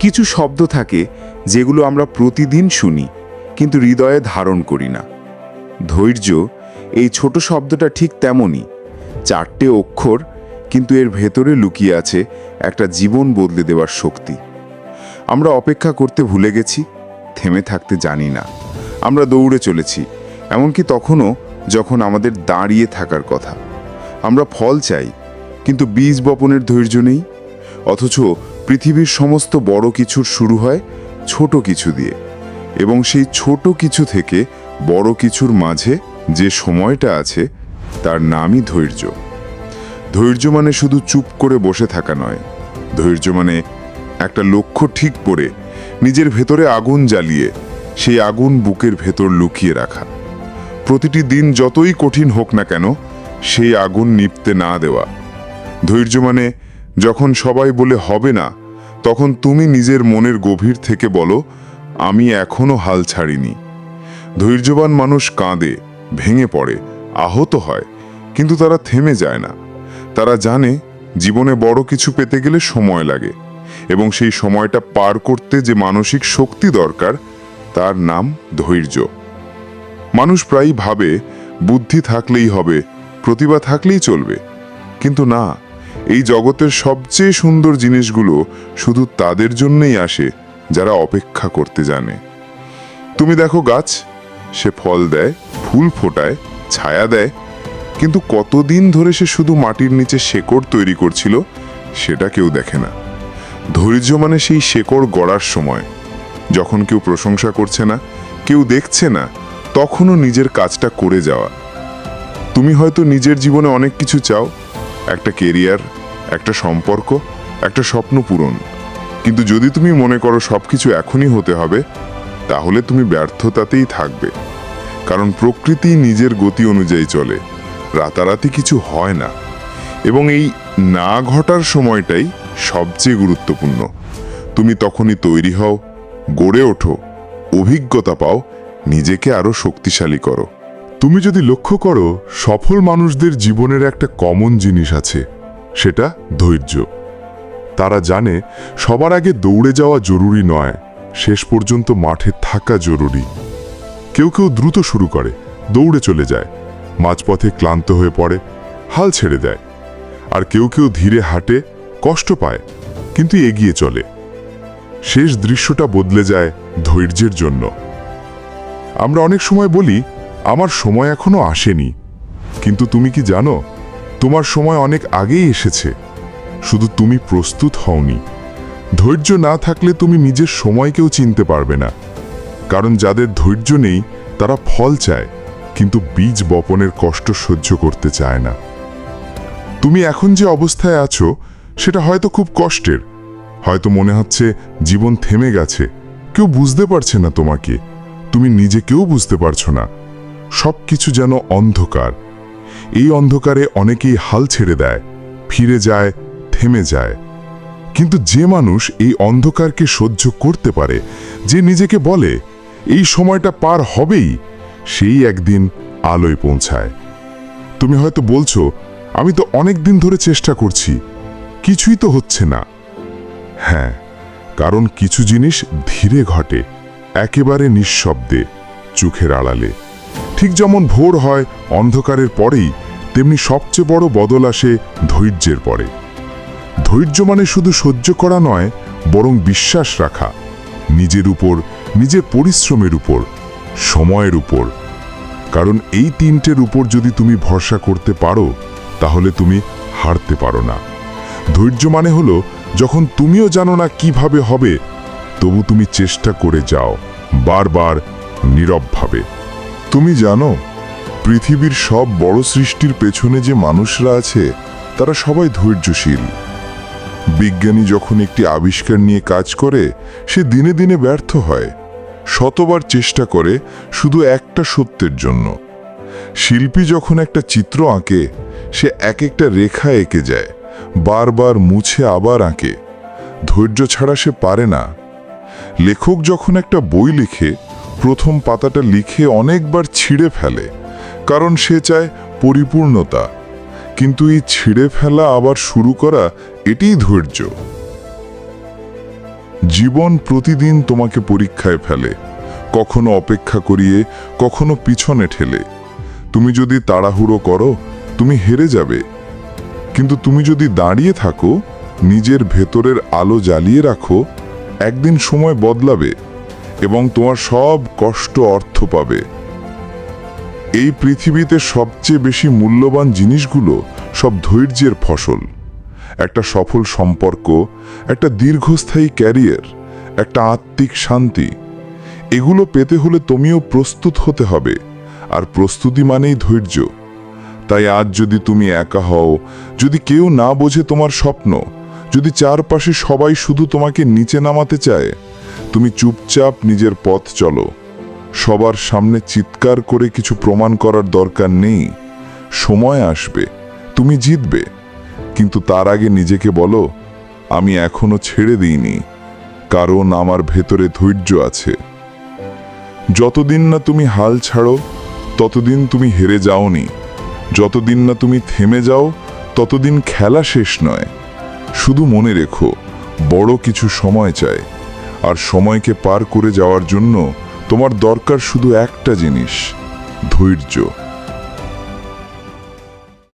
কিছু শব্দ থাকে যেগুলো আমরা প্রতিদিন শুনি কিন্তু হৃদয়ে ধারণ করি না। ধৈর্য এই ছোট শব্দটা ঠিক তেমনই, 4টে অক্ষর, কিন্তু এর ভেতরে লুকিয়ে আছে একটা জীবন বদলে দেওয়ার শক্তি। আমরা অপেক্ষা করতে ভুলে গেছি, থেমে থাকতে জানি না। আমরা দৌড়ে চলেছি, এমনকি তখনও যখন আমাদের দাঁড়িয়ে থাকার কথা। আমরা ফল চাই, কিন্তু বীজ বপনের ধৈর্য নেই। অথচ পৃথিবীর সমস্ত বড় কিছুর শুরু হয় ছোট কিছু দিয়ে, এবং সেই ছোট কিছু থেকে বড় কিছুর মাঝে যে সময়টা আছে তার নামই ধৈর্য। ধৈর্য মানে শুধু চুপ করে বসে থাকা নয়। ধৈর্য মানে একটা লক্ষ্য ঠিক করে নিজের ভেতরে আগুন জ্বালিয়ে সেই আগুন বুকের ভেতর লুকিয়ে রাখা। প্রতিটি দিন যতই কঠিন হোক না কেন সেই আগুন নিভতে না দেওয়া। ধৈর্য মানে যখন সবাই বলে হবে না, তখন তুমি নিজের মনের গভীর থেকে বলো, আমি এখনো হাল ছাড়িনি। ধৈর্যবান মানুষ কাঁদে, ভেঙে পড়ে, আহত হয়, কিন্তু তারা থেমে যায় না। তারা জানে জীবনে বড় কিছু পেতে গেলে সময় লাগে, এবং সেই সময়টা পার করতে যে মানসিক শক্তি দরকার তার নাম ধৈর্য। মানুষ প্রায়ই ভাবে বুদ্ধি থাকলেই হবে, প্রতিভা থাকলেই চলবে, কিন্তু না, এই জগতের সবচেয়ে সুন্দর জিনিসগুলো শুধু তাদের জন্যই আসে যারা অপেক্ষা করতে জানে। তুমি দেখো গাছ, সে ফল দেয়, ফুল ফোটায়, ছায়া দেয়, কিন্তু কতদিন ধরে সে শুধু মাটির নিচে শেকড় তৈরি করছিল সেটা কেউ দেখে না। ধৈর্য মানে সেই শেকড় গড়ার সময়, যখন কেউ প্রশংসা করছে না, কেউ দেখছে না, তখনও নিজের কাজটা করে যাওয়া। তুমি হয়তো নিজের জীবনে অনেক কিছু চাও, একটা কেরিয়ার, একটা সম্পর্ক, একটা স্বপ্ন পূরণ, কিন্তু যদি তুমি মনে করো সবকিছু এখনই হতে হবে, তাহলে তুমি ব্যর্থতাতেই থাকবে। কারণ প্রকৃতি নিজের গতি অনুযায়ী চলে, রাতারাতি কিছু হয় না, এবং এই না ঘটার সময়টাই সবচেয়ে গুরুত্বপূর্ণ। তুমি তখনই তৈরি হও, গড়ে ওঠো, অভিজ্ঞতা পাও, নিজেকে আরো শক্তিশালী করো। তুমি যদি লক্ষ্য করো, সফল মানুষদের জীবনের একটা কমন জিনিস আছে, সেটা ধৈর্য। তারা জানে সবার আগে দৌড়ে যাওয়া জরুরি নয়, শেষ পর্যন্ত মাঠে থাকা জরুরি। কেউ কেউ দ্রুত শুরু করে, দৌড়ে চলে যায়, মাঝপথে ক্লান্ত হয়ে পড়ে, হাল ছেড়ে দেয়। আর কেউ কেউ ধীরে হাঁটে, কষ্ট পায়, কিন্তু এগিয়ে চলে। শেষ দৃশ্যটা বদলে যায় ধৈর্যের জন্য। আমরা অনেক সময় বলি, আমার সময় এখনো আসেনি, কিন্তু তুমি কি জানো, তোমার সময় অনেক আগেই এসেছে, শুধু তুমি প্রস্তুত হওনি। ধৈর্য না থাকলে তুমি নিজের সময়কেও চিনতে পারবে না। কারণ যাদের ধৈর্য নেই তারা ফল চায়, কিন্তু বীজ বপনের কষ্ট সহ্য করতে চায় না। তুমি এখন যে অবস্থায় আছো সেটা হয়তো খুব কষ্টের, হয়তো মনে হচ্ছে জীবন থেমে গেছে, কেউ বুঝতে পারছে না তোমাকে, তুমি নিজেকেও বুঝতে পারছো না। সবকিছু যেন অন্ধকার। এই অন্ধকারে অনেকেই হাল ছেড়ে দেয়, ফিরে যায়, থেমে যায়। কিন্তু যে মানুষ এই অন্ধকারকে সহ্য করতে পারে, যে নিজেকে বলে এই সময়টা পার হবেই, সেই একদিন আলোয় পৌঁছায়। তুমি হয়তো বলছো, আমি তো অনেক দিন ধরে চেষ্টা করছি, কিছুই তো হচ্ছে না। হ্যাঁ, কারণ কিছু জিনিস ধীরে ঘটে, একেবারে নিঃশব্দে, চোখের আড়ালে। ঠিক যেমন ভোর হয় অন্ধকারের পরেই, তেমনি সবচেয়ে বড় বদল আসে ধৈর্যের পরে। ধৈর্য মানে শুধু সহ্য করা নয়, বরং বিশ্বাস রাখা, নিজের উপর, নিজের পরিশ্রমের উপর, সময়ের উপর। কারণ এই তিনটের উপর যদি তুমি ভরসা করতে পারো, তাহলে তুমি হারতে পারো না। ধৈর্য মানে হলো যখন তুমিও জানো না কিভাবে হবে, তবু তুমি চেষ্টা করে যাও, বারবার, নীরবভাবে। তুমি জানো, পৃথিবীর সব বড় সৃষ্টির পেছনে যে মানুষরা আছে তারা সবাই ধৈর্যশীল। বিজ্ঞানী যখন একটি আবিষ্কার নিয়ে কাজ করে, সে দিনে দিনে ব্যর্থ হয়, শতবার চেষ্টা করে শুধু একটা সত্যের জন্য। শিল্পী যখন একটা চিত্র আঁকে, সে এক একটা রেখা এঁকে যায়, বারবার মুছে আবার আঁকে। ধৈর্য ছাড়া সে পারে না। লেখক যখন একটা বই লিখে, প্রথম পাতাটা লিখে অনেকবার ছিঁড়ে ফেলে, কারণ সে চায় পরিপূর্ণতা। কিন্তু এই ছিঁড়ে ফেলা আবার শুরু করা, এটিই ধৈর্য। জীবন প্রতিদিন তোমাকে পরীক্ষায় ফেলে, কখনো অপেক্ষা করিয়ে, কখনো পিছনে ঠেলে। তুমি যদি তাড়াহুড়ো করো, তুমি হেরে যাবে। কিন্তু তুমি যদি দাঁড়িয়ে থাকো, নিজের ভেতরের আলো জ্বালিয়ে রাখো, একদিন সময় বদলাবে এবং তোমার সব কষ্ট অর্থ পাবে। এই পৃথিবীতে সবচেয়ে বেশি মূল্যবান জিনিসগুলো সব ধৈর্যের ফসল। একটা সফল সম্পর্ক, একটা দীর্ঘস্থায়ী ক্যারিয়ার, একটা আত্মিক শান্তি, এগুলো পেতে হলে তুমিও প্রস্তুত হতে হবে, আর প্রস্তুতি মানেই ধৈর্য। তাই আজ যদি তুমি একা হও, যদি কেউ না বোঝে তোমার স্বপ্ন, যদি চারপাশে সবাই শুধু তোমাকে নিচে নামাতে চায়, তুমি চুপচাপ নিজের পথ চলো। সবার সামনে চিৎকার করে কিছু প্রমাণ করার দরকার নেই। সময় আসবে, তুমি জিতবে, কিন্তু তার আগে নিজেকে বলো, আমি এখনো ছেড়ে দিইনি, কারণ আমার ভেতরে ধৈর্য আছে। যতদিন না তুমি হাল ছাড়ো, ততদিন তুমি হেরে যাওনি। যতদিন না তুমি থেমে যাও, ততদিন খেলা শেষ নয়। শুধু মনে রেখো, বড় কিছু সময় চায়, আর সময়কে পার করে যাওয়ার জন্য তোমার দরকার শুধু একটা জিনিস, ধৈর্য।